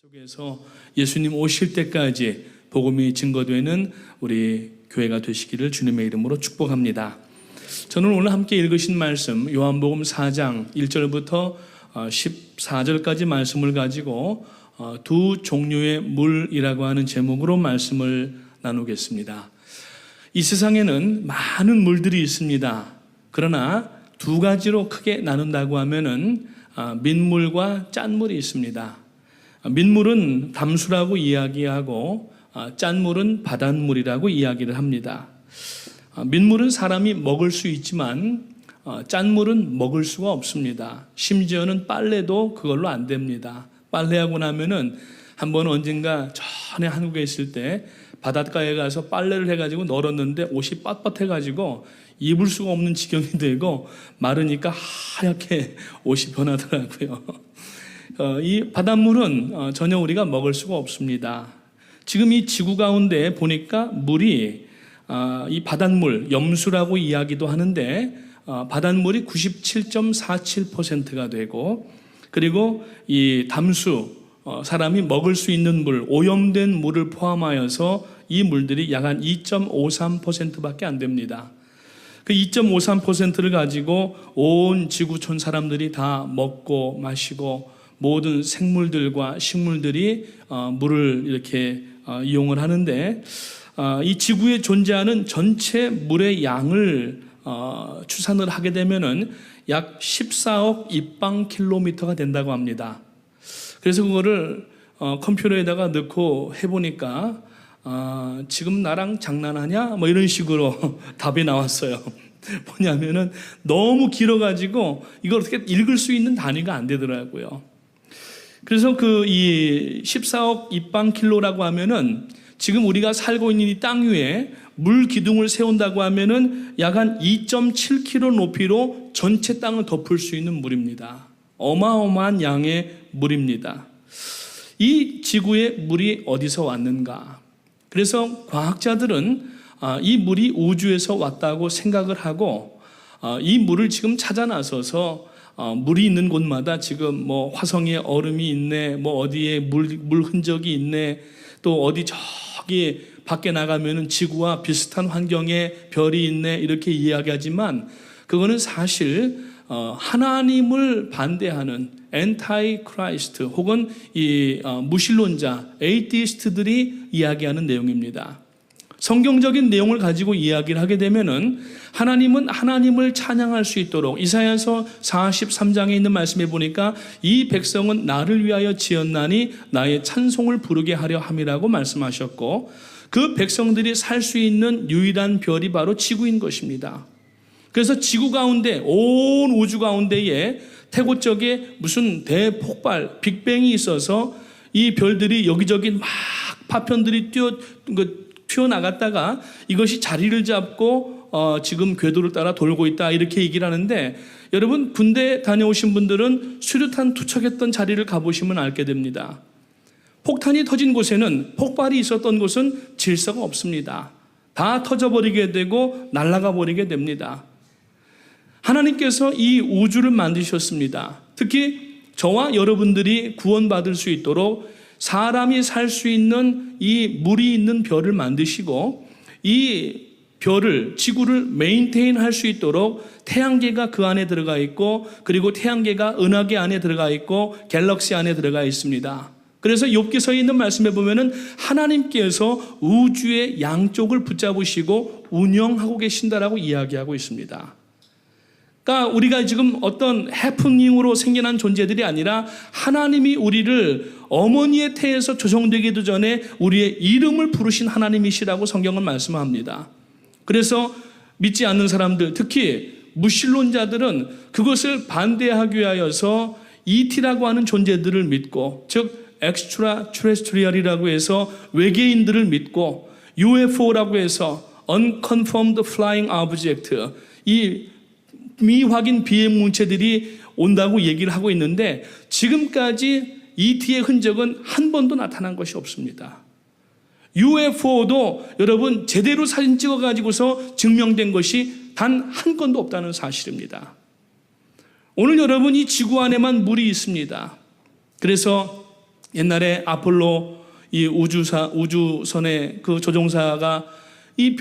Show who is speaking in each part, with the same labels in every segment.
Speaker 1: 속에서 예수님 오실 때까지 복음이 증거되는 우리 교회가 되시기를 주님의 이름으로 축복합니다. 저는 오늘 함께 읽으신 말씀 요한복음 4장 1절부터 14절까지 말씀을 가지고 두 종류의 물이라고 하는 제목으로 말씀을 나누겠습니다. 이 세상에는 많은 물들이 있습니다. 그러나 두 가지로 크게 나눈다고 하면은 민물과 짠물이 있습니다. 민물은 담수라고 이야기하고 짠물은 바닷물이라고 이야기를 합니다. 민물은 사람이 먹을 수 있지만 짠물은 먹을 수가 없습니다. 심지어는 빨래도 그걸로 안 됩니다. 빨래하고 나면은 한번 언젠가 전에 한국에 있을 때 바닷가에 가서 빨래를 해가지고 널었는데 옷이 빳빳해가지고 입을 수가 없는 지경이 되고 마르니까 하얗게 옷이 변하더라고요. 이 바닷물은 전혀 우리가 먹을 수가 없습니다. 지금 이 지구 가운데 보니까 물이 이 바닷물, 염수라고 이야기도 하는데 바닷물이 97.47%가 되고 그리고 이 담수, 사람이 먹을 수 있는 물, 오염된 물을 포함하여서 이 물들이 약 한 2.53%밖에 안 됩니다. 그 2.53%를 가지고 온 지구촌 사람들이 다 먹고 마시고 모든 생물들과 식물들이 물을 이렇게 이용을 하는데 이 지구에 존재하는 전체 물의 양을 추산을 하게 되면은 약 14억 입방킬로미터가 된다고 합니다. 그래서 그거를 컴퓨터에다가 넣고 해보니까 지금 나랑 장난하냐? 뭐 이런 식으로 답이 나왔어요. 뭐냐면은 너무 길어가지고 이걸 어떻게 읽을 수 있는 단위가 안 되더라고요. 그래서 이 14억 입방킬로라고 하면은 지금 우리가 살고 있는 이 땅 위에 물 기둥을 세운다고 하면은 약 한 2.7km 높이로 전체 땅을 덮을 수 있는 물입니다. 어마어마한 양의 물입니다. 이 지구에 물이 어디서 왔는가? 그래서 과학자들은 이 물이 우주에서 왔다고 생각을 하고 이 물을 지금 찾아 나서서 물이 있는 곳마다 지금 뭐 화성에 얼음이 있네, 뭐 어디에 물 흔적이 있네, 또 어디 저기 밖에 나가면은 지구와 비슷한 환경에 별이 있네 이렇게 이야기하지만 그거는 사실 하나님을 반대하는 엔타이 크라이스트 혹은 이 무신론자 에이티스트들이 이야기하는 내용입니다. 성경적인 내용을 가지고 이야기를 하게 되면은 하나님은 하나님을 찬양할 수 있도록 이사야서 43장에 있는 말씀에 보니까 이 백성은 나를 위하여 지었나니 나의 찬송을 부르게 하려 함이라고 말씀하셨고 그 백성들이 살 수 있는 유일한 별이 바로 지구인 것입니다. 그래서 지구 가운데 온 우주 가운데에 태고 쪽에 무슨 대폭발 빅뱅이 있어서 이 별들이 여기저기 막 파편들이 튀어나갔다가 이것이 자리를 잡고 지금 궤도를 따라 돌고 있다 이렇게 얘기를 하는데 여러분 군대 다녀오신 분들은 수류탄 투척했던 자리를 가보시면 알게 됩니다. 폭탄이 터진 곳에는 폭발이 있었던 곳은 질서가 없습니다. 다 터져버리게 되고 날아가 버리게 됩니다. 하나님께서 이 우주를 만드셨습니다. 특히 저와 여러분들이 구원받을 수 있도록 사람이 살 수 있는 이 물이 있는 별을 만드시고 이 별을 지구를 메인테인 할 수 있도록 태양계가 그 안에 들어가 있고 그리고 태양계가 은하계 안에 들어가 있고 갤럭시 안에 들어가 있습니다. 그래서 욥기서에 있는 말씀에 보면은 하나님께서 우주의 양쪽을 붙잡으시고 운영하고 계신다라고 이야기하고 있습니다. 그러니까 우리가 지금 어떤 해프닝으로 생겨난 존재들이 아니라 하나님이 우리를 어머니의 태에서 조성되기도 전에 우리의 이름을 부르신 하나님이시라고 성경은 말씀합니다. 그래서 믿지 않는 사람들, 특히 무신론자들은 그것을 반대하기 위하여서 ET라고 하는 존재들을 믿고 즉 엑스트라 트레스트리얼이라고 해서 외계인들을 믿고 UFO라고 해서 Unconfirmed Flying Object 이 미확인 비행 물체들이 온다고 얘기를 하고 있는데 지금까지 ET의 흔적은 한 번도 나타난 것이 없습니다. UFO도 여러분 제대로 사진 찍어가지고서 증명된 것이 단 한 건도 없다는 사실입니다. 오늘 여러분 이 지구 안에만 물이 있습니다. 그래서 옛날에 아폴로 이 우주선의 그 조종사가 이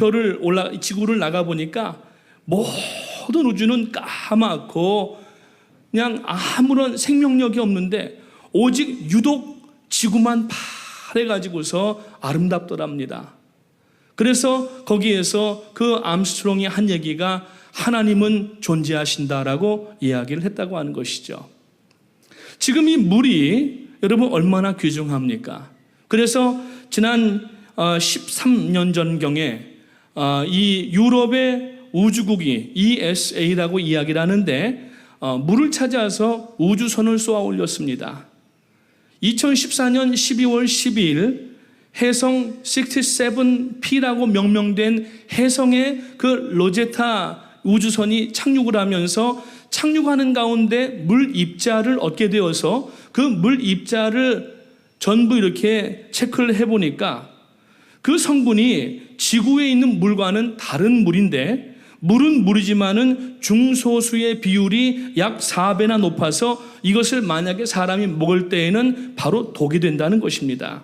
Speaker 1: 지구를 나가 보니까 모든 우주는 까맣고 그냥 아무런 생명력이 없는데 오직 유독 지구만 파래가지고서 아름답더랍니다. 그래서 거기에서 그 암스트롱이 한 얘기가 하나님은 존재하신다라고 이야기를 했다고 하는 것이죠. 지금 이 물이 여러분 얼마나 귀중합니까? 그래서 지난 13년 전경에 이 유럽의 우주국이 ESA라고 이야기를 하는데 물을 찾아서 우주선을 쏘아 올렸습니다. 2014년 12월 12일 해성 67P라고 명명된 해성의 그 로제타 우주선이 착륙을 하면서 착륙하는 가운데 물 입자를 얻게 되어서 그 물 입자를 전부 이렇게 체크를 해보니까 그 성분이 지구에 있는 물과는 다른 물인데 물은 물이지만은 중소수의 비율이 약 4배나 높아서 이것을 만약에 사람이 먹을 때에는 바로 독이 된다는 것입니다.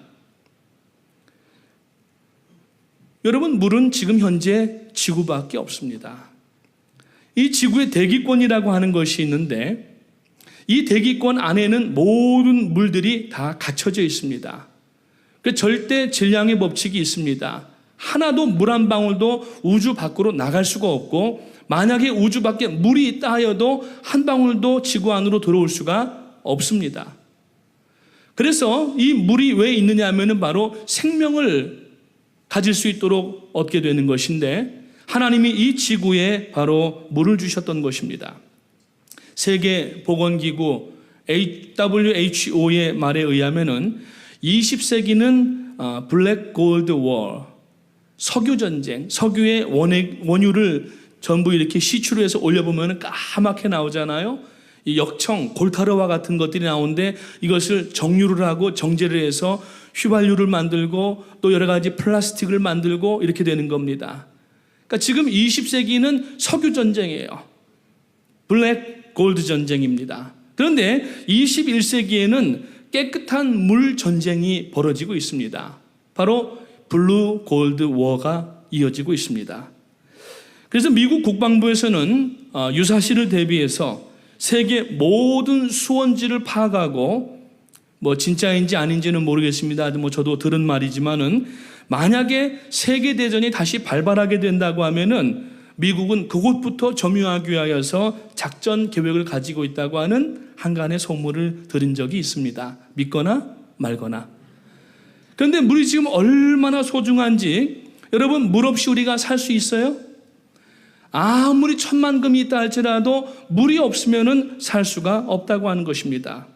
Speaker 1: 여러분, 물은 지금 현재 지구밖에 없습니다. 이 지구의 대기권이라고 하는 것이 있는데 이 대기권 안에는 모든 물들이 다 갖춰져 있습니다. 그 절대 질량의 법칙이 있습니다. 하나도 물 한 방울도 우주 밖으로 나갈 수가 없고 만약에 우주 밖에 물이 있다 하여도 한 방울도 지구 안으로 들어올 수가 없습니다. 그래서 이 물이 왜 있느냐 하면은 바로 생명을 가질 수 있도록 얻게 되는 것인데 하나님이 이 지구에 바로 물을 주셨던 것입니다. 세계보건기구 WHO의 말에 의하면은 20세기는 블랙 골드 워, 석유전쟁, 석유의 원유를 전부 이렇게 시추해서 올려보면 까맣게 나오잖아요. 이 역청, 골타르와 같은 것들이 나오는데 이것을 정유를 하고 정제를 해서 휘발유를 만들고 또 여러 가지 플라스틱을 만들고 이렇게 되는 겁니다. 그러니까 지금 20세기는 석유전쟁이에요. 블랙 골드 전쟁입니다. 그런데 21세기에는 깨끗한 물 전쟁이 벌어지고 있습니다. 바로 블루 골드 워가 이어지고 있습니다. 그래서 미국 국방부에서는 유사시를 대비해서 세계 모든 수원지를 파악하고 진짜인지 아닌지는 모르겠습니다. 저도 들은 말이지만은 만약에 세계대전이 다시 발발하게 된다고 하면은 미국은 그곳부터 점유하기 위하여서 작전 계획을 가지고 있다고 하는 한간의 소문을 들은 적이 있습니다. 믿거나 말거나. 그런데 물이 지금 얼마나 소중한지 여러분, 물 없이 우리가 살 수 있어요? 아무리 천만금이 있다 할지라도 물이 없으면은 살 수가 없다고 하는 것입니다.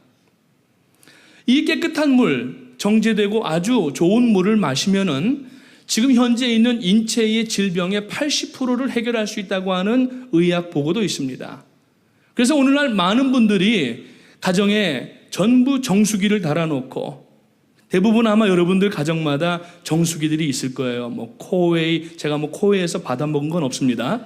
Speaker 1: 이 깨끗한 물, 정제되고 아주 좋은 물을 마시면은 지금 현재 있는 인체의 질병의 80%를 해결할 수 있다고 하는 의학 보고도 있습니다. 그래서 오늘날 많은 분들이 가정에 전부 정수기를 달아놓고 대부분 아마 여러분들 가정마다 정수기들이 있을 거예요. 코웨이, 제가 코웨이에서 받아먹은 건 없습니다.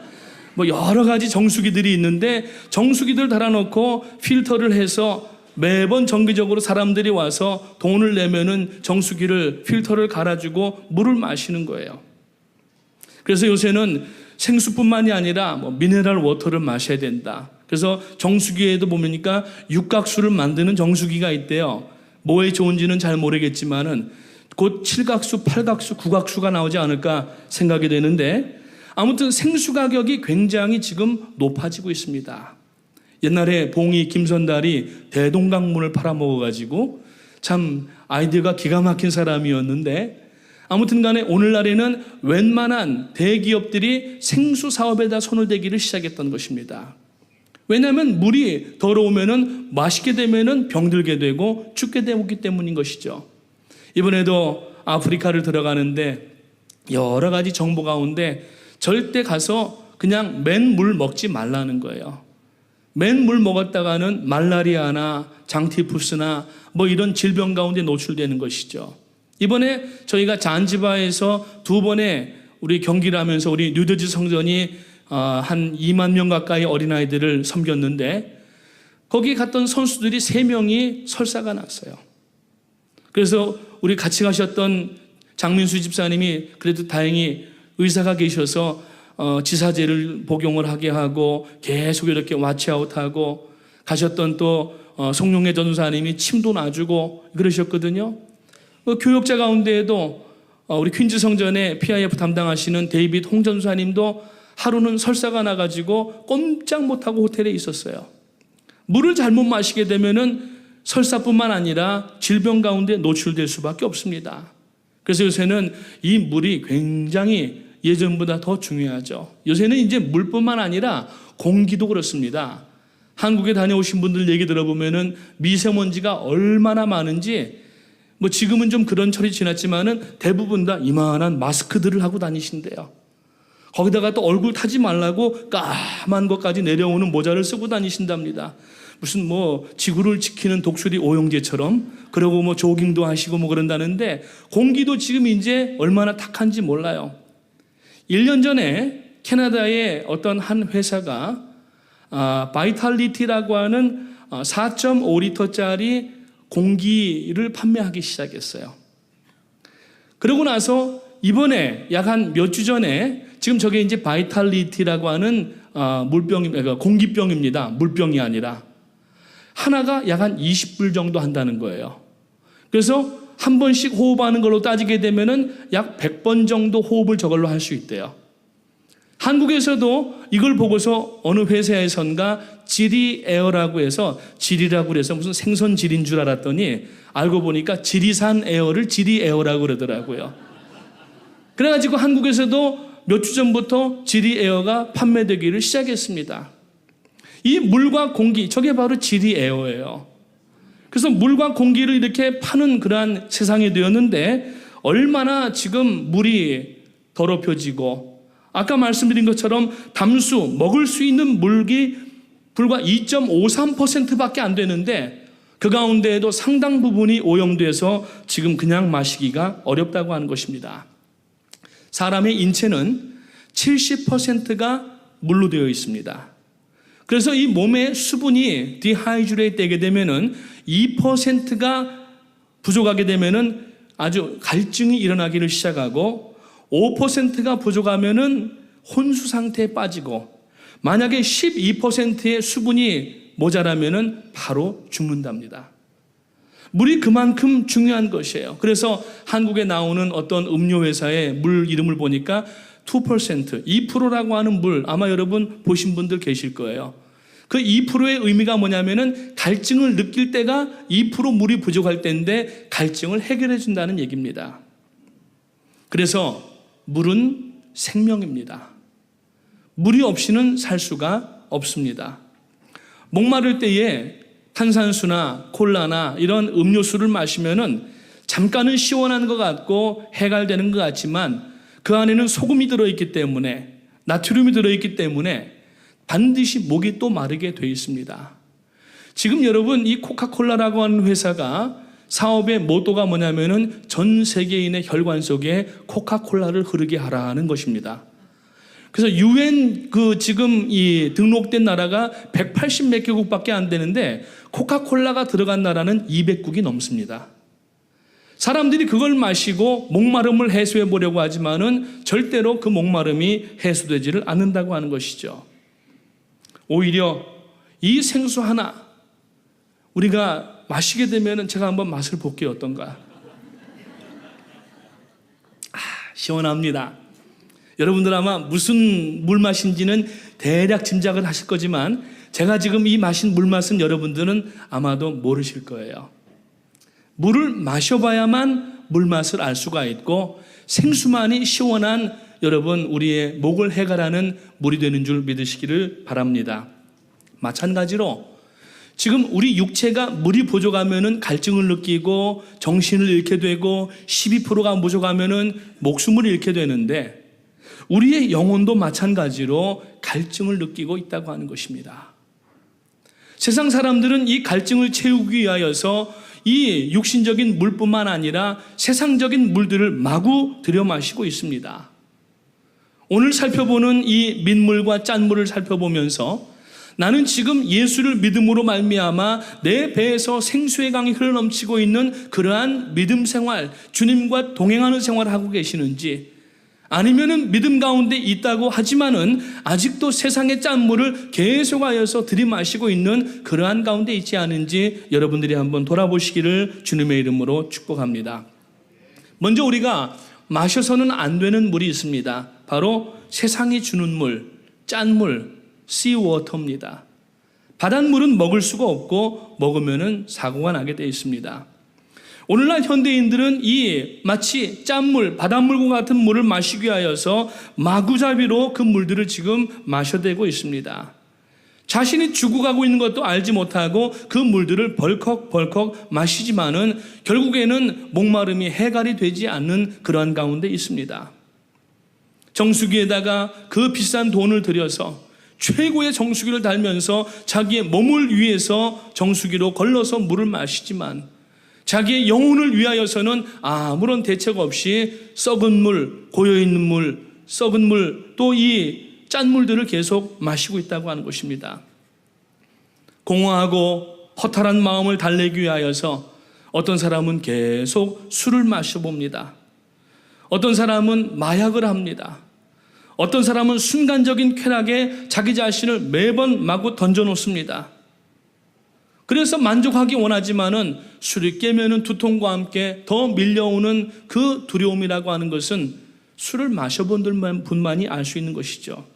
Speaker 1: 여러 가지 정수기들이 있는데 정수기들 달아놓고 필터를 해서 매번 정기적으로 사람들이 와서 돈을 내면은 정수기를 필터를 갈아주고 물을 마시는 거예요. 그래서 요새는 생수뿐만이 아니라 미네랄 워터를 마셔야 된다. 그래서 정수기에도 보니까 육각수를 만드는 정수기가 있대요. 뭐에 좋은지는 잘 모르겠지만은 곧 7각수, 8각수, 9각수가 나오지 않을까 생각이 되는데 아무튼 생수 가격이 굉장히 지금 높아지고 있습니다. 옛날에 봉이 김선달이 대동강물을 팔아먹어가지고 참 아이디어가 기가 막힌 사람이었는데 아무튼 간에 오늘날에는 웬만한 대기업들이 생수 사업에다 손을 대기를 시작했던 것입니다. 왜냐하면 물이 더러우면은 맛있게 되면은 병들게 되고 죽게 되기 때문인 것이죠. 이번에도 아프리카를 들어가는데 여러 가지 정보 가운데 절대 가서 그냥 맨물 먹지 말라는 거예요. 맨물 먹었다가는 말라리아나 장티푸스나 이런 질병 가운데 노출되는 것이죠. 이번에 저희가 잔지바에서 2번의 우리 경기를 하면서 우리 뉴저지 성전이 한 2만 명 가까이 어린아이들을 섬겼는데 거기 갔던 선수들이 3명이 설사가 났어요. 그래서 우리 같이 가셨던 장민수 집사님이 그래도 다행히 의사가 계셔서 지사제를 복용을 하게 하고 계속 이렇게 와치아웃하고, 가셨던 또 송룡래 전도사님이 침도 놔주고 그러셨거든요. 교역자 가운데에도 우리 퀸즈 성전에 PIF 담당하시는 데이빗 홍 전도사님도 하루는 설사가 나가지고 꼼짝 못하고 호텔에 있었어요. 물을 잘못 마시게 되면은 설사뿐만 아니라 질병 가운데 노출될 수밖에 없습니다. 그래서 요새는 이 물이 굉장히 예전보다 더 중요하죠. 요새는 이제 물뿐만 아니라 공기도 그렇습니다. 한국에 다녀오신 분들 얘기 들어보면은 미세먼지가 얼마나 많은지, 뭐 지금은 좀 그런 철이 지났지만은 대부분 다 이만한 마스크들을 하고 다니신대요. 거기다가 또 얼굴 타지 말라고 까만 것까지 내려오는 모자를 쓰고 다니신답니다. 무슨 뭐 지구를 지키는 독수리 오영재처럼, 그러고 뭐 조깅도 하시고 뭐 그런다는데, 공기도 지금 이제 얼마나 탁한지 몰라요. 1년 전에 캐나다의 어떤 한 회사가 바이탈리티라고 하는 4.5리터짜리 공기를 판매하기 시작했어요. 그러고 나서 이번에 약 한 몇 주 전에, 지금 저게 이제 바이탈리티라고 하는 물병입니다. 공기병입니다. 물병이 아니라. 하나가 약 한 20불 정도 한다는 거예요. 그래서 한 번씩 호흡하는 걸로 따지게 되면은 약 100번 정도 호흡을 저걸로 할 수 있대요. 한국에서도 이걸 보고서 어느 회사에선가 지리에어라고 해서, 지리라고 그래서 무슨 생선 지리인 줄 알았더니 알고 보니까 지리산 에어를 지리에어라고 그러더라고요. 그래가지고 한국에서도 몇 주 전부터 지리에어가 판매되기를 시작했습니다. 이 물과 공기, 저게 바로 지리에어예요. 그래서 물과 공기를 이렇게 파는 그러한 세상이 되었는데, 얼마나 지금 물이 더럽혀지고, 아까 말씀드린 것처럼 담수, 먹을 수 있는 물이 불과 2.53%밖에 안 되는데, 그 가운데에도 상당 부분이 오염돼서 지금 그냥 마시기가 어렵다고 하는 것입니다. 사람의 인체는 70%가 물로 되어 있습니다. 그래서 이 몸의 수분이 디하이드레이트 되게 되면은 2%가 부족하게 되면은 아주 갈증이 일어나기를 시작하고, 5%가 부족하면은 혼수 상태에 빠지고, 만약에 12%의 수분이 모자라면은 바로 죽는답니다. 물이 그만큼 중요한 것이에요. 그래서 한국에 나오는 어떤 음료회사의 물 이름을 보니까 2%, 2%라고 하는 물, 아마 여러분 보신 분들 계실 거예요. 그 2%의 의미가 뭐냐면은 갈증을 느낄 때가 2% 물이 부족할 때인데 갈증을 해결해 준다는 얘기입니다. 그래서 물은 생명입니다. 물이 없이는 살 수가 없습니다. 목마를 때에 탄산수나 콜라나 이런 음료수를 마시면은 잠깐은 시원한 것 같고 해갈되는 것 같지만, 그 안에는 소금이 들어있기 때문에, 나트륨이 들어있기 때문에 반드시 목이 또 마르게 되어 있습니다. 지금 여러분, 이 코카콜라라고 하는 회사가 사업의 모토가 뭐냐면은 전 세계인의 혈관 속에 코카콜라를 흐르게 하라는 것입니다. 그래서 UN 지금 이 등록된 나라가 180 몇 개국밖에 안 되는데, 코카콜라가 들어간 나라는 200국이 넘습니다. 사람들이 그걸 마시고 목마름을 해소해 보려고 하지만은 절대로 그 목마름이 해소되지를 않는다고 하는 것이죠. 오히려 이 생수 하나 우리가 마시게 되면은, 제가 한번 맛을 볼게요. 어떤가? 시원합니다. 여러분들 아마 무슨 물 맛인지는 대략 짐작을 하실 거지만, 제가 지금 이 마신 물 맛은 여러분들은 아마도 모르실 거예요. 물을 마셔봐야만 물 맛을 알 수가 있고, 생수만이 시원한 여러분 우리의 목을 해결하는 물이 되는 줄 믿으시기를 바랍니다. 마찬가지로 지금 우리 육체가 물이 부족하면은 갈증을 느끼고 정신을 잃게 되고, 12%가 부족하면은 목숨을 잃게 되는데, 우리의 영혼도 마찬가지로 갈증을 느끼고 있다고 하는 것입니다. 세상 사람들은 이 갈증을 채우기 위하여서 이 육신적인 물뿐만 아니라 세상적인 물들을 마구 들여 마시고 있습니다. 오늘 살펴보는 이 민물과 짠물을 살펴보면서 나는 지금 예수를 믿음으로 말미암아 내 배에서 생수의 강이 흘러넘치고 있는 그러한 믿음 생활, 주님과 동행하는 생활을 하고 계시는지, 아니면은 믿음 가운데 있다고 하지만은 아직도 세상의 짠물을 계속하여서 들이마시고 있는 그러한 가운데 있지 않은지 여러분들이 한번 돌아보시기를 주님의 이름으로 축복합니다. 먼저 우리가 마셔서는 안 되는 물이 있습니다. 바로 세상이 주는 물, 짠물, 씨워터입니다. 바닷물은 먹을 수가 없고 먹으면은 사고가 나게 되어 있습니다. 오늘날 현대인들은 이 마치 짠물, 바닷물과 같은 물을 마시기 위하여서 마구잡이로 그 물들을 지금 마셔대고 있습니다. 자신이 죽어가고 있는 것도 알지 못하고 그 물들을 벌컥벌컥 마시지만은 결국에는 목마름이 해결이 되지 않는 그러한 가운데 있습니다. 정수기에다가 그 비싼 돈을 들여서 최고의 정수기를 달면서 자기의 몸을 위해서 정수기로 걸러서 물을 마시지만 자기의 영혼을 위하여서는 아무런 대책 없이 썩은 물, 고여있는 물, 썩은 물, 또 이 짠물들을 계속 마시고 있다고 하는 것입니다. 공허하고 허탈한 마음을 달래기 위하여서 어떤 사람은 계속 술을 마셔봅니다. 어떤 사람은 마약을 합니다. 어떤 사람은 순간적인 쾌락에 자기 자신을 매번 마구 던져놓습니다. 그래서 만족하기 원하지만은 술이 깨면은 두통과 함께 더 밀려오는 그 두려움이라고 하는 것은 술을 마셔본 분만이 알 수 있는 것이죠.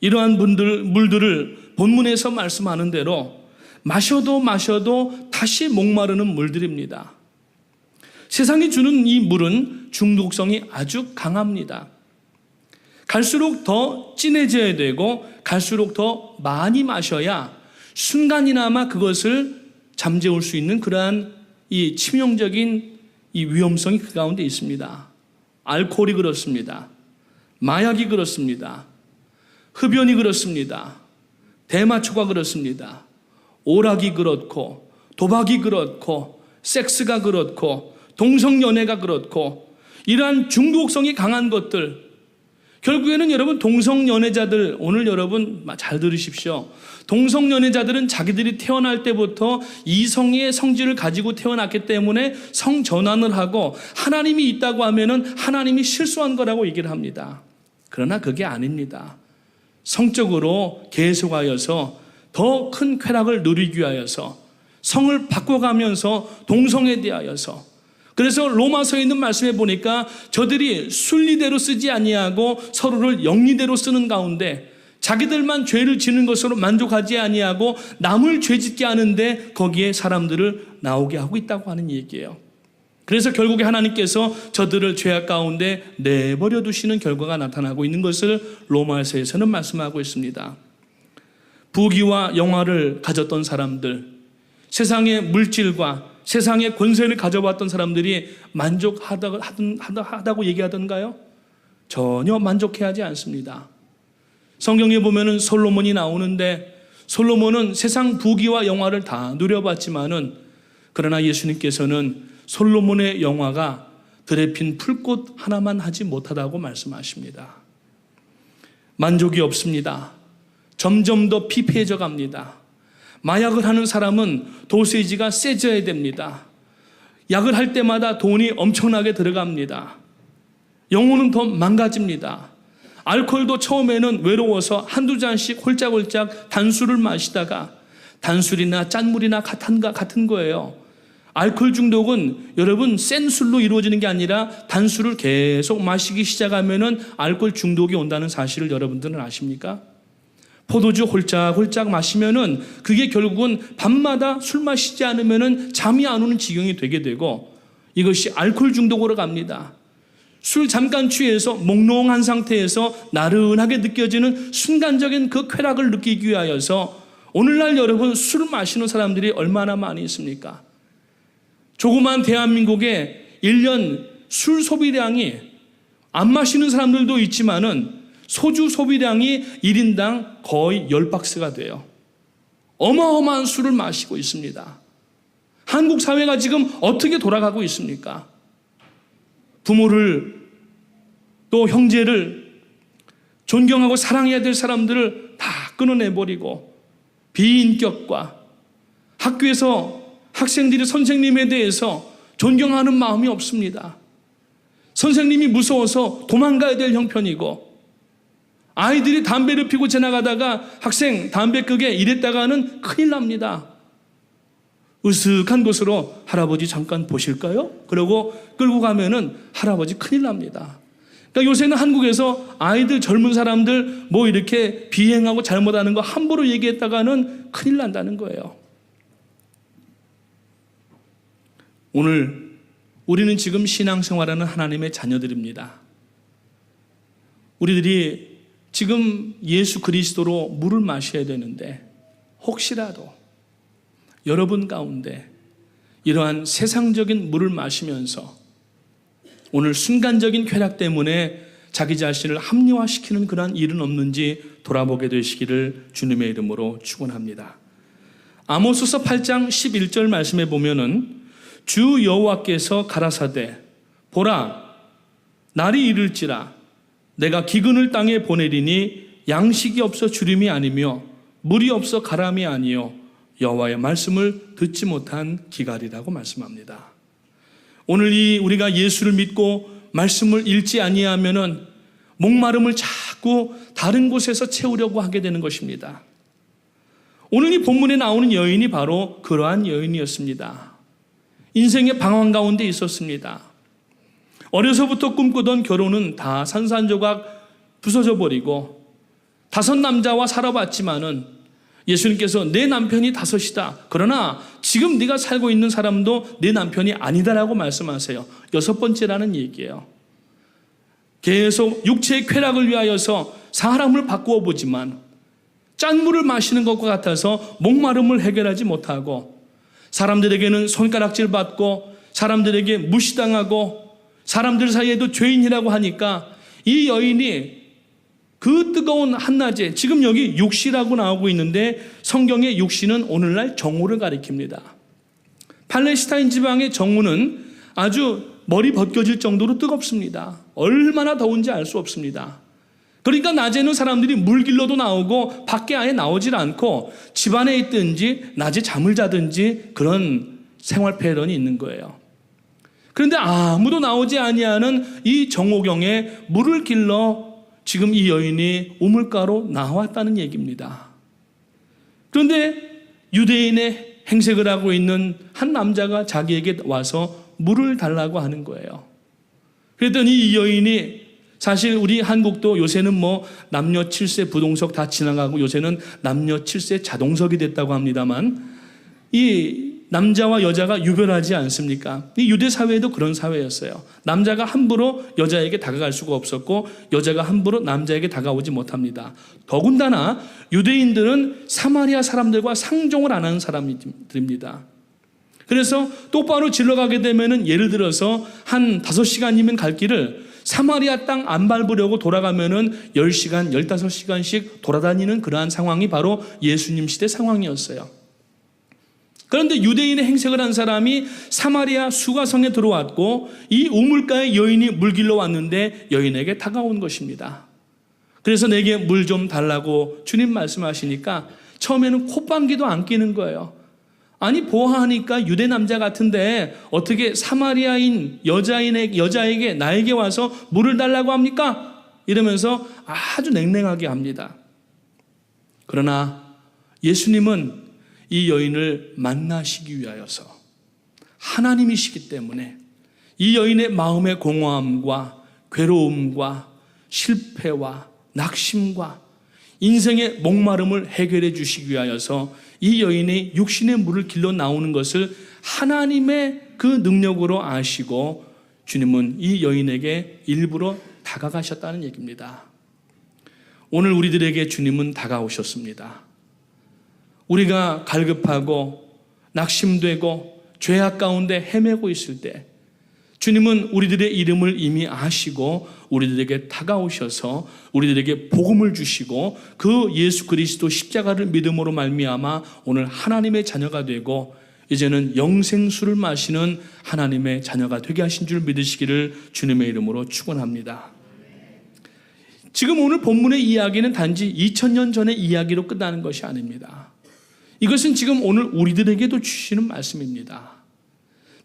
Speaker 1: 이러한 물들을 본문에서 말씀하는 대로 마셔도 다시 목마르는 물들입니다. 세상이 주는 이 물은 중독성이 아주 강합니다. 갈수록 더 진해져야 되고 갈수록 더 많이 마셔야 순간이나마 그것을 잠재울 수 있는 그러한 이 치명적인 이 위험성이 그 가운데 있습니다. 알코올이 그렇습니다. 마약이 그렇습니다. 흡연이 그렇습니다. 대마초가 그렇습니다. 오락이 그렇고 도박이 그렇고 섹스가 그렇고 동성연애가 그렇고 이러한 중독성이 강한 것들, 결국에는 여러분 동성연애자들, 오늘 여러분 잘 들으십시오. 동성연애자들은 자기들이 태어날 때부터 이성의 성질을 가지고 태어났기 때문에 성전환을 하고 하나님이 있다고 하면은 하나님이 실수한 거라고 얘기를 합니다. 그러나 그게 아닙니다. 성적으로 계속하여서 더 큰 쾌락을 누리기 위하여서 성을 바꿔가면서 동성에 대하여서, 그래서 로마서에 있는 말씀에 보니까 저들이 순리대로 쓰지 아니하고 서로를 영리대로 쓰는 가운데 자기들만 죄를 지는 것으로 만족하지 아니하고 남을 죄짓게 하는데 거기에 사람들을 나오게 하고 있다고 하는 얘기예요. 그래서 결국에 하나님께서 저들을 죄악 가운데 내버려 두시는 결과가 나타나고 있는 것을 로마서에서는 말씀하고 있습니다. 부귀와 영화를 가졌던 사람들, 세상의 물질과 세상의 권세를 가져봤던 사람들이 만족하다고 얘기하던가요? 전혀 만족해하지 않습니다. 성경에 보면은 솔로몬이 나오는데 솔로몬은 세상 부귀와 영화를 다 누려봤지만은 그러나 예수님께서는 솔로몬의 영화가 들에 핀 풀꽃 하나만 하지 못하다고 말씀하십니다. 만족이 없습니다. 점점 더 피폐해져 갑니다. 마약을 하는 사람은 도세지가 세져야 됩니다. 약을 할 때마다 돈이 엄청나게 들어갑니다. 영혼은 더 망가집니다. 알코올도 처음에는 외로워서 한두 잔씩 홀짝홀짝 단술을 마시다가 단술이나 짠물이나 같은 거예요. 알코올 중독은 여러분 센 술로 이루어지는 게 아니라 단술을 계속 마시기 시작하면은 알코올 중독이 온다는 사실을 여러분들은 아십니까? 포도주 홀짝홀짝 마시면은 그게 결국은 밤마다 술 마시지 않으면은 잠이 안 오는 지경이 되게 되고 이것이 알코올 중독으로 갑니다. 술 잠깐 취해서 몽롱한 상태에서 나른하게 느껴지는 순간적인 그 쾌락을 느끼기 위하여서 오늘날 여러분 술을 마시는 사람들이 얼마나 많이 있습니까? 조그만 대한민국의 1년 술 소비량이 안 마시는 사람들도 있지만은 소주 소비량이 1인당 거의 10박스가 돼요. 어마어마한 술을 마시고 있습니다. 한국 사회가 지금 어떻게 돌아가고 있습니까? 부모를 또 형제를 존경하고 사랑해야 될 사람들을 다 끊어내버리고 비인격과 학교에서 학생들이 선생님에 대해서 존경하는 마음이 없습니다. 선생님이 무서워서 도망가야 될 형편이고, 아이들이 담배를 피고 지나가다가 학생 담배 끄게 이랬다가는 큰일 납니다. 으슥한 곳으로 할아버지 잠깐 보실까요? 그러고 끌고 가면은 할아버지 큰일 납니다. 그러니까 요새는 한국에서 아이들, 젊은 사람들 뭐 이렇게 비행하고 잘못하는 거 함부로 얘기했다가는 큰일 난다는 거예요. 오늘 우리는 지금 신앙생활하는 하나님의 자녀들입니다. 우리들이 지금 예수 그리스도로 물을 마셔야 되는데, 혹시라도 여러분 가운데 이러한 세상적인 물을 마시면서 오늘 순간적인 쾌락 때문에 자기 자신을 합리화시키는 그러한 일은 없는지 돌아보게 되시기를 주님의 이름으로 축원합니다. 아모스서 8장 11절 말씀에 보면은 주 여호와께서 가라사대 보라 날이 이를지라 내가 기근을 땅에 보내리니 양식이 없어 주림이 아니며 물이 없어 가람이 아니요 여호와의 말씀을 듣지 못한 기갈이라고 말씀합니다. 오늘 우리가 예수를 믿고 말씀을 읽지 아니하면은 목마름을 자꾸 다른 곳에서 채우려고 하게 되는 것입니다. 오늘 이 본문에 나오는 여인이 바로 그러한 여인이었습니다. 인생의 방황 가운데 있었습니다. 어려서부터 꿈꾸던 결혼은 다 산산조각 부서져 버리고 5 남자와 살아봤지만은 예수님께서 내 남편이 5이다. 그러나 지금 네가 살고 있는 사람도 내 남편이 아니다라고 말씀하세요. 6번째라는 얘기예요. 계속 육체의 쾌락을 위하여서 사람을 바꾸어 보지만 짠물을 마시는 것과 같아서 목마름을 해결하지 못하고 사람들에게는 손가락질 받고 사람들에게 무시당하고 사람들 사이에도 죄인이라고 하니까 이 여인이 그 뜨거운 한낮에, 지금 여기 육시라고 나오고 있는데 성경의 육시는 오늘날 정오를 가리킵니다. 팔레스타인 지방의 정오는 아주 머리 벗겨질 정도로 뜨겁습니다. 얼마나 더운지 알 수 없습니다. 그러니까 낮에는 사람들이 물길로도 나오고 밖에 아예 나오질 않고 집 안에 있든지 낮에 잠을 자든지 그런 생활 패턴이 있는 거예요. 그런데 아무도 나오지 아니하는 이 정오경에 물을 길러 지금 이 여인이 우물가로 나왔다는 얘기입니다. 그런데 유대인의 행색을 하고 있는 한 남자가 자기에게 와서 물을 달라고 하는 거예요. 그랬더니 이 여인이, 사실 우리 한국도 요새는 뭐 남녀 7세 부동석 다 지나가고 요새는 남녀 7세 자동석이 됐다고 합니다만 이 남자와 여자가 유별하지 않습니까? 이 유대 사회도 그런 사회였어요. 남자가 함부로 여자에게 다가갈 수가 없었고 여자가 함부로 남자에게 다가오지 못합니다. 더군다나 유대인들은 사마리아 사람들과 상종을 안 하는 사람들입니다. 그래서 똑바로 질러가게 되면은 예를 들어서 한 5시간이면 갈 길을 사마리아 땅 안 밟으려고 돌아가면은 10시간, 15시간씩 돌아다니는 그러한 상황이 바로 예수님 시대 상황이었어요. 그런데 유대인의 행색을 한 사람이 사마리아 수가성에 들어왔고 이 우물가에 여인이 물 길러 왔는데 여인에게 다가온 것입니다. 그래서 내게 물 좀 달라고 주님 말씀하시니까 처음에는 콧방귀도 안 끼는 거예요. 아니 보아하니까 유대 남자 같은데 어떻게 사마리아인 여자에게 나에게 와서 물을 달라고 합니까? 이러면서 아주 냉랭하게 합니다. 그러나 예수님은 이 여인을 만나시기 위하여서 하나님이시기 때문에 이 여인의 마음의 공허함과 괴로움과 실패와 낙심과 인생의 목마름을 해결해 주시기 위하여서 이 여인이 육신의 물을 길러 나오는 것을 하나님의 그 능력으로 아시고 주님은 이 여인에게 일부러 다가가셨다는 얘기입니다. 오늘 우리들에게 주님은 다가오셨습니다. 우리가 갈급하고 낙심되고 죄악 가운데 헤매고 있을 때 주님은 우리들의 이름을 이미 아시고 우리들에게 다가오셔서 우리들에게 복음을 주시고 그 예수 그리스도 십자가를 믿음으로 말미암아 오늘 하나님의 자녀가 되고 이제는 영생수를 마시는 하나님의 자녀가 되게 하신 줄 믿으시기를 주님의 이름으로 축원합니다. 지금 오늘 본문의 이야기는 단지 2000년 전의 이야기로 끝나는 것이 아닙니다. 이것은 지금 오늘 우리들에게도 주시는 말씀입니다.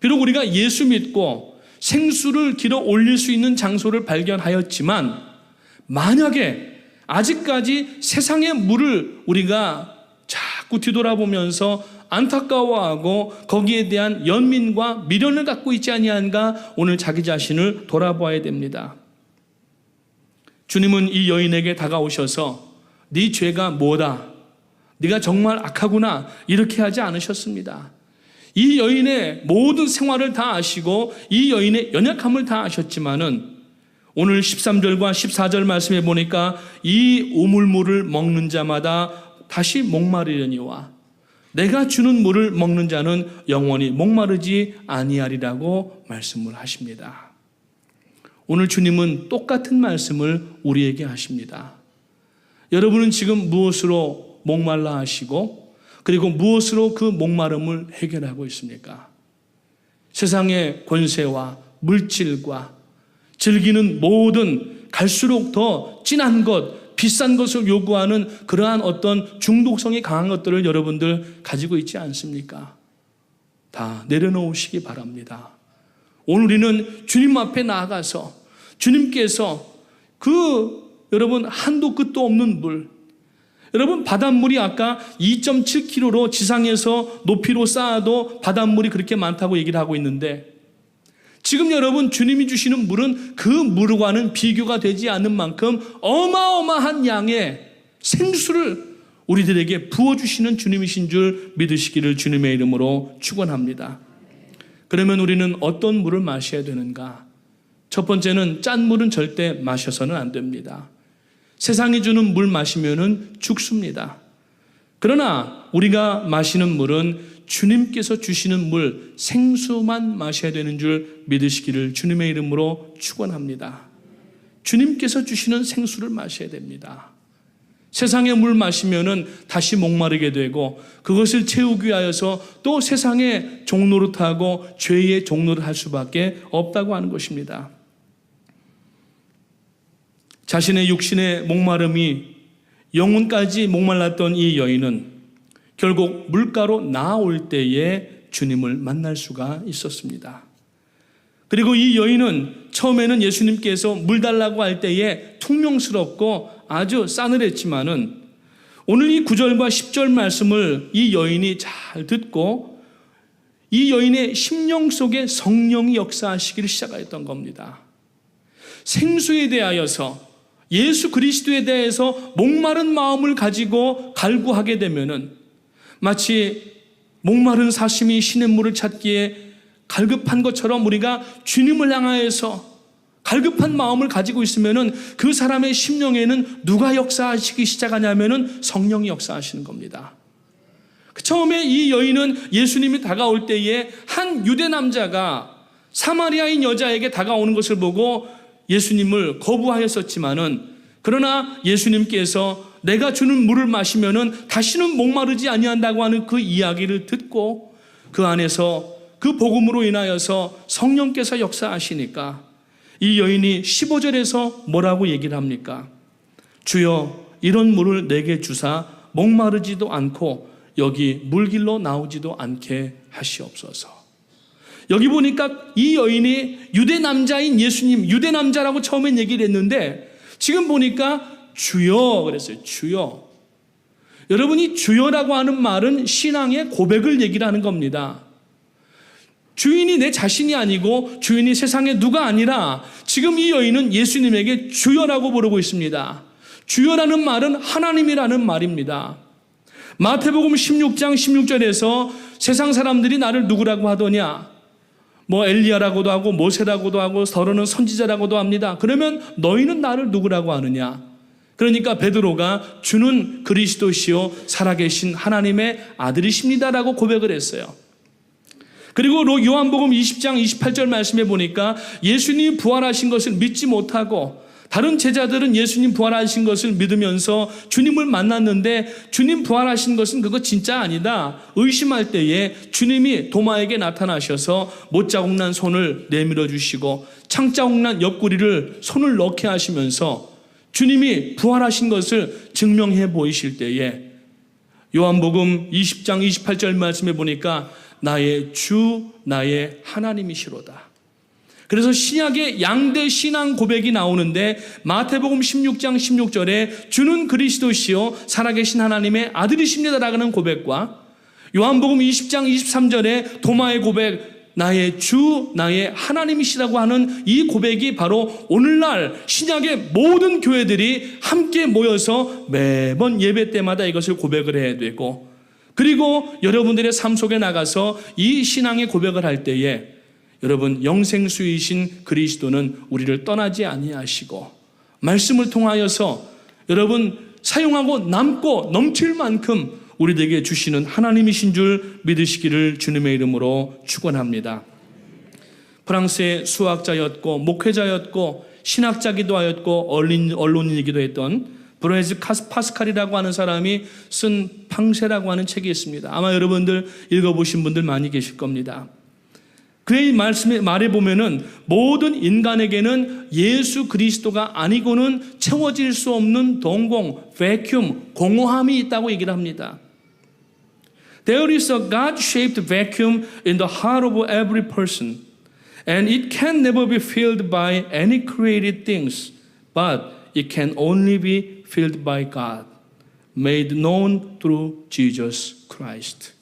Speaker 1: 비록 우리가 예수 믿고 생수를 길어 올릴 수 있는 장소를 발견하였지만 만약에 아직까지 세상의 물을 우리가 자꾸 뒤돌아보면서 안타까워하고 거기에 대한 연민과 미련을 갖고 있지 아니한가 오늘 자기 자신을 돌아보아야 됩니다. 주님은 이 여인에게 다가오셔서 네 죄가 뭐다, 네가 정말 악하구나 이렇게 하지 않으셨습니다. 이 여인의 모든 생활을 다 아시고 이 여인의 연약함을 다 아셨지만은 오늘 13절과 14절 말씀에 보니까 이 우물물을 먹는 자마다 다시 목마르려니와 내가 주는 물을 먹는 자는 영원히 목마르지 아니하리라고 말씀을 하십니다. 오늘 주님은 똑같은 말씀을 우리에게 하십니다. 여러분은 지금 무엇으로 목말라 하시고 그리고 무엇으로 그 목마름을 해결하고 있습니까? 세상의 권세와 물질과 즐기는 모든 갈수록 더 진한 것, 비싼 것을 요구하는 그러한 어떤 중독성이 강한 것들을 여러분들 가지고 있지 않습니까? 다 내려놓으시기 바랍니다. 오늘 우리는 주님 앞에 나아가서 주님께서 여러분 한도 끝도 없는 물, 여러분 바닷물이 아까 2.7km로 지상에서 높이로 쌓아도 바닷물이 그렇게 많다고 얘기를 하고 있는데 지금 여러분 주님이 주시는 물은 그 물과는 비교가 되지 않는 만큼 어마어마한 양의 생수를 우리들에게 부어주시는 주님이신 줄 믿으시기를 주님의 이름으로 축원합니다. 그러면 우리는 어떤 물을 마셔야 되는가? 첫 번째는 짠 물은 절대 마셔서는 안 됩니다. 세상이 주는 물 마시면은 죽습니다. 그러나 우리가 마시는 물은 주님께서 주시는 물, 생수만 마셔야 되는 줄 믿으시기를 주님의 이름으로 축원합니다. 주님께서 주시는 생수를 마셔야 됩니다. 세상의 물 마시면은 다시 목마르게 되고 그것을 채우기 위하여서 또 세상의 종노릇하고 죄의 종노릇 할 수밖에 없다고 하는 것입니다. 자신의 육신의 목마름이 영혼까지 목말랐던 이 여인은 결국 물가로 나아올 때에 주님을 만날 수가 있었습니다. 그리고 이 여인은 처음에는 예수님께서 물 달라고 할 때에 퉁명스럽고 아주 싸늘했지만은 오늘 이 9절과 10절 말씀을 이 여인이 잘 듣고 이 여인의 심령 속에 성령이 역사하시기를 시작하였던 겁니다. 생수에 대하여서 예수 그리스도에 대해서 목마른 마음을 가지고 갈구하게 되면은 마치 목마른 사슴이 시냇물을 찾기에 갈급한 것처럼 우리가 주님을 향하여서 갈급한 마음을 가지고 있으면은 그 사람의 심령에는 누가 역사하시기 시작하냐면은 성령이 역사하시는 겁니다. 처음에 이 여인은 예수님이 다가올 때에 한 유대 남자가 사마리아인 여자에게 다가오는 것을 보고 예수님을 거부하였었지만은 그러나 예수님께서 내가 주는 물을 마시면은 다시는 목마르지 아니한다고 하는 그 이야기를 듣고 그 안에서 그 복음으로 인하여서 성령께서 역사하시니까 이 여인이 15절에서 뭐라고 얘기를 합니까? 주여 이런 물을 내게 주사 목마르지도 않고 여기 물길로 나오지도 않게 하시옵소서. 여기 보니까 이 여인이 유대 남자인 예수님, 유대 남자라고 처음엔 얘기를 했는데 지금 보니까 주여 그랬어요. 주여. 여러분이 주여라고 하는 말은 신앙의 고백을 얘기를 하는 겁니다. 주인이 내 자신이 아니고 주인이 세상에 누가 아니라 지금 이 여인은 예수님에게 주여라고 부르고 있습니다. 주여라는 말은 하나님이라는 말입니다. 마태복음 16장 16절에서 세상 사람들이 나를 누구라고 하더냐? 뭐 엘리야라고도 하고 모세라고도 하고 더러는 선지자라고도 합니다. 그러면 너희는 나를 누구라고 하느냐? 그러니까 베드로가 주는 그리스도시요 살아계신 하나님의 아들이십니다라고 고백을 했어요. 그리고 요한복음 20장 28절 말씀에 보니까 예수님이 부활하신 것을 믿지 못하고 다른 제자들은 예수님 부활하신 것을 믿으면서 주님을 만났는데 주님 부활하신 것은 그거 진짜 아니다 의심할 때에 주님이 도마에게 나타나셔서 못자국 난 손을 내밀어 주시고 창자국 난 옆구리를 손을 넣게 하시면서 주님이 부활하신 것을 증명해 보이실 때에 요한복음 20장 28절 말씀에 보니까 나의 주 나의 하나님이시로다. 그래서 신약의 양대 신앙 고백이 나오는데 마태복음 16장 16절에 주는 그리스도시요 살아계신 하나님의 아들이십니다라는 고백과 요한복음 20장 23절에 도마의 고백 나의 주 나의 하나님이시라고 하는 이 고백이 바로 오늘날 신약의 모든 교회들이 함께 모여서 매번 예배 때마다 이것을 고백을 해야 되고, 그리고 여러분들의 삶 속에 나가서 이 신앙의 고백을 할 때에 여러분 영생수이신 그리스도는 우리를 떠나지 아니하시고 말씀을 통하여서 여러분 사용하고 남고 넘칠 만큼 우리에게 주시는 하나님이신 줄 믿으시기를 주님의 이름으로 축원합니다. 프랑스의 수학자였고 목회자였고 신학자기도 하였고 언론인이기도 했던 브레즈 파스칼이라고 하는 사람이 쓴 팡세라고 하는 책이 있습니다. 아마 여러분들 읽어보신 분들 많이 계실 겁니다. 그의 말에 보면은 모든 인간에게는 예수 그리스도가 아니고는 채워질 수 없는 동공, vacuum, 공허함이 있다고 얘기를 합니다. There is a God-shaped vacuum in the heart of every person, and it can never be filled by any created things, but it can only be filled by God, made known through Jesus Christ.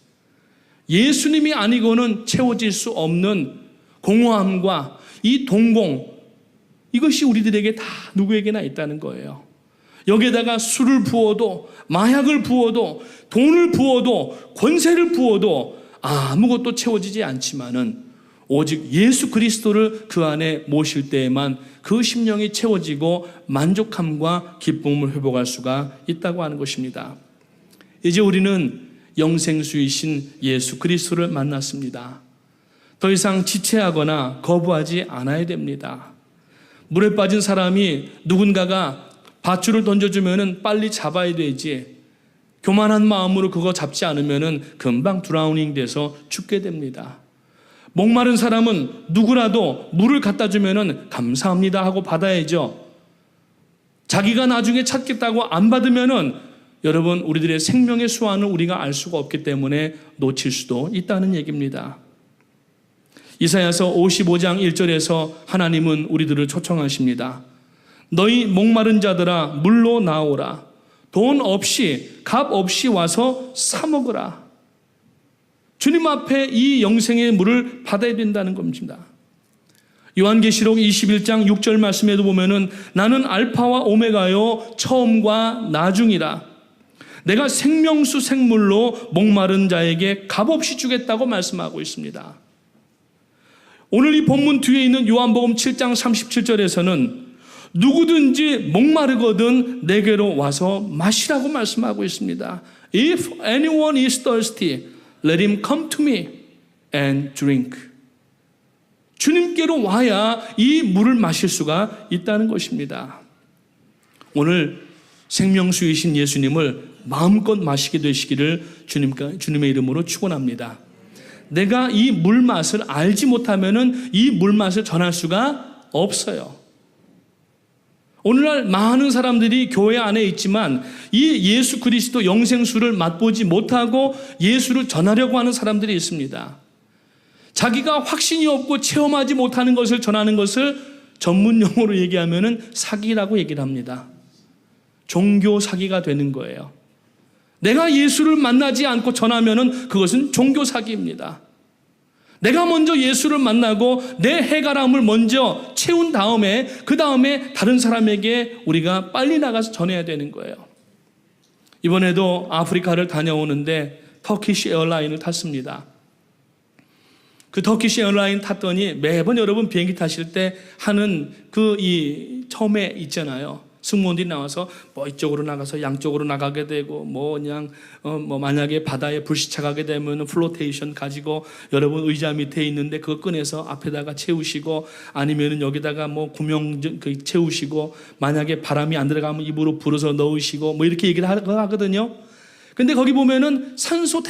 Speaker 1: 예수님이 아니고는 채워질 수 없는 공허함과 이 동공, 이것이 우리들에게 다 누구에게나 있다는 거예요. 여기에다가 술을 부어도 마약을 부어도 돈을 부어도 권세를 부어도 아무것도 채워지지 않지만은 오직 예수 그리스도를 그 안에 모실 때에만 그 심령이 채워지고 만족함과 기쁨을 회복할 수가 있다고 하는 것입니다. 이제 우리는 영생수이신 예수 그리스도를 만났습니다. 더 이상 지체하거나 거부하지 않아야 됩니다. 물에 빠진 사람이 누군가가 밧줄을 던져주면은 빨리 잡아야 되지, 교만한 마음으로 그거 잡지 않으면은 금방 드라우닝 돼서 죽게 됩니다. 목마른 사람은 누구라도 물을 갖다 주면은 감사합니다 하고 받아야죠. 자기가 나중에 찾겠다고 안 받으면은 여러분 우리들의 생명의 수완을 우리가 알 수가 없기 때문에 놓칠 수도 있다는 얘기입니다. 이사야서 55장 1절에서 하나님은 우리들을 초청하십니다. 너희 목마른 자들아 물로 나오라. 돈 없이 값 없이 와서 사 먹으라. 주님 앞에 이 영생의 물을 받아야 된다는 겁니다. 요한계시록 21장 6절 말씀에도 보면은 나는 알파와 오메가요 처음과 나중이라. 내가 생명수 생물로 목마른 자에게 값없이 주겠다고 말씀하고 있습니다. 오늘 이 본문 뒤에 있는 요한복음 7장 37절에서는 누구든지 목마르거든 내게로 와서 마시라고 말씀하고 있습니다. If anyone is thirsty, let him come to me and drink. 주님께로 와야 이 물을 마실 수가 있다는 것입니다. 오늘 생명수이신 예수님을 마음껏 마시게 되시기를 주님의 이름으로 축원합니다. 내가 이 물맛을 알지 못하면은 이 물맛을 전할 수가 없어요. 오늘날 많은 사람들이 교회 안에 있지만 이 예수 그리스도 영생수를 맛보지 못하고 예수를 전하려고 하는 사람들이 있습니다. 자기가 확신이 없고 체험하지 못하는 것을 전하는 것을 전문 용어로 얘기하면은 사기라고 얘기를 합니다. 종교 사기가 되는 거예요. 내가 예수를 만나지 않고 전하면은 그것은 종교 사기입니다. 내가 먼저 예수를 만나고 내 해가람을 먼저 채운 다음에 그 다음에 다른 사람에게 우리가 빨리 나가서 전해야 되는 거예요. 이번에도 아프리카를 다녀오는데 터키시 에어라인을 탔습니다. 그 터키시 에어라인 탔더니 매번 여러분 비행기 타실 때 하는 처음에 있잖아요. 승무원들이 나와서 뭐 이쪽으로 나가서 양쪽으로 나가게 되고 그냥 만약에 바다에 불시착하게 되면 플로테이션 가지고 여러분 의자 밑에 있는데 그거 꺼내서 앞에다가 채우시고 아니면은 여기다가 구명 채우시고 만약에 바람이 안 들어가면 입으로 불어서 넣으시고 이렇게 얘기를 하거든요. 근데 거기 보면은 산소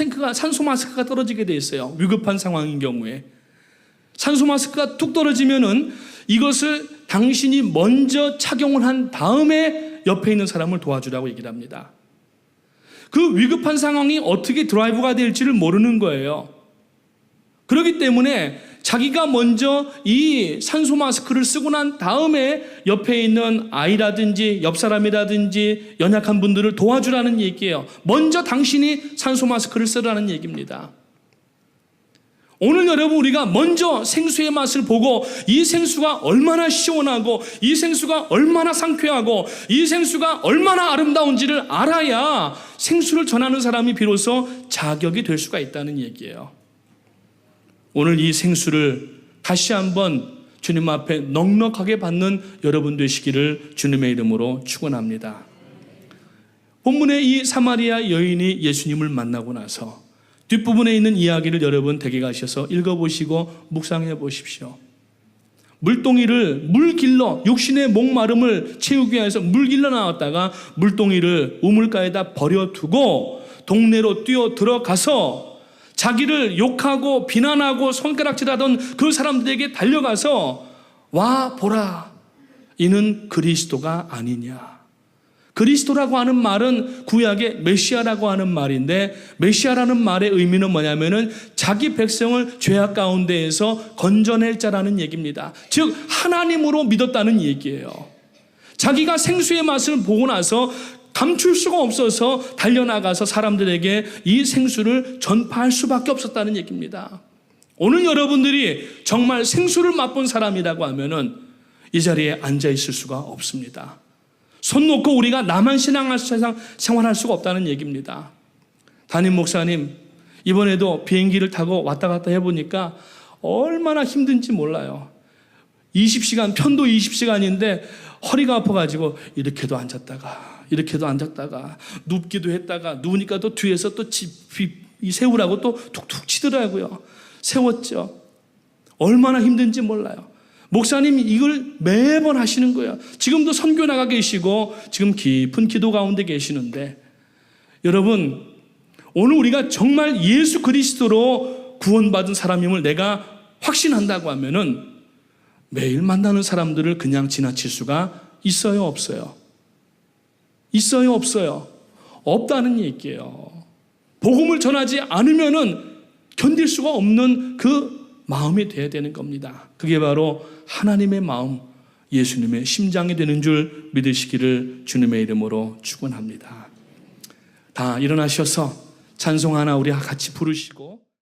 Speaker 1: 마스크가 떨어지게 돼 있어요. 위급한 상황인 경우에. 산소 마스크가 뚝 떨어지면은 이것을 당신이 먼저 착용을 한 다음에 옆에 있는 사람을 도와주라고 얘기를 합니다. 그 위급한 상황이 어떻게 드라이브가 될지를 모르는 거예요. 그렇기 때문에 자기가 먼저 이 산소 마스크를 쓰고 난 다음에 옆에 있는 아이라든지 옆 사람이라든지 연약한 분들을 도와주라는 얘기예요. 먼저 당신이 산소 마스크를 쓰라는 얘기입니다. 오늘 여러분, 우리가 먼저 생수의 맛을 보고 이 생수가 얼마나 시원하고 이 생수가 얼마나 상쾌하고 이 생수가 얼마나 아름다운지를 알아야 생수를 전하는 사람이 비로소 자격이 될 수가 있다는 얘기예요. 오늘 이 생수를 다시 한번 주님 앞에 넉넉하게 받는 여러분 되시기를 주님의 이름으로 축원합니다. 본문의 이 사마리아 여인이 예수님을 만나고 나서 뒷부분에 있는 이야기를 여러분 댁에 가셔서 읽어보시고 묵상해 보십시오. 물동이를 물길러 육신의 목마름을 채우기 위해서 물길러 나왔다가 물동이를 우물가에다 버려두고 동네로 뛰어 들어가서 자기를 욕하고 비난하고 손가락질하던 그 사람들에게 달려가서 와 보라, 이는 그리스도가 아니냐. 그리스도라고 하는 말은 구약의 메시아라고 하는 말인데, 메시아라는 말의 의미는 뭐냐면은 자기 백성을 죄악 가운데에서 건져낼 자라는 얘기입니다. 즉 하나님으로 믿었다는 얘기예요. 자기가 생수의 맛을 보고 나서 감출 수가 없어서 달려나가서 사람들에게 이 생수를 전파할 수밖에 없었다는 얘기입니다. 오늘 여러분들이 정말 생수를 맛본 사람이라고 하면은 이 자리에 앉아 있을 수가 없습니다. 손 놓고 우리가 나만 신앙생활 생활할 수가 없다는 얘기입니다. 담임 목사님, 이번에도 비행기를 타고 왔다 갔다 해보니까 얼마나 힘든지 몰라요. 20시간, 편도 20시간인데 허리가 아파가지고 이렇게도 앉았다가 이렇게도 앉았다가 눕기도 했다가 누우니까 또 뒤에서 또 세우라고 또 툭툭 치더라고요. 세웠죠. 얼마나 힘든지 몰라요. 목사님이 이걸 매번 하시는 거예요. 지금도 선교 나가 계시고 지금 깊은 기도 가운데 계시는데, 여러분 오늘 우리가 정말 예수 그리스도로 구원받은 사람임을 내가 확신한다고 하면은 매일 만나는 사람들을 그냥 지나칠 수가 있어요, 없어요? 있어요, 없어요? 없다는 얘기예요. 복음을 전하지 않으면은 견딜 수가 없는 그 마음이 돼야 되는 겁니다. 그게 바로 하나님의 마음, 예수님의 심장이 되는 줄 믿으시기를 주님의 이름으로 축원합니다. 다 일어나셔서 찬송 하나 우리 같이 부르시고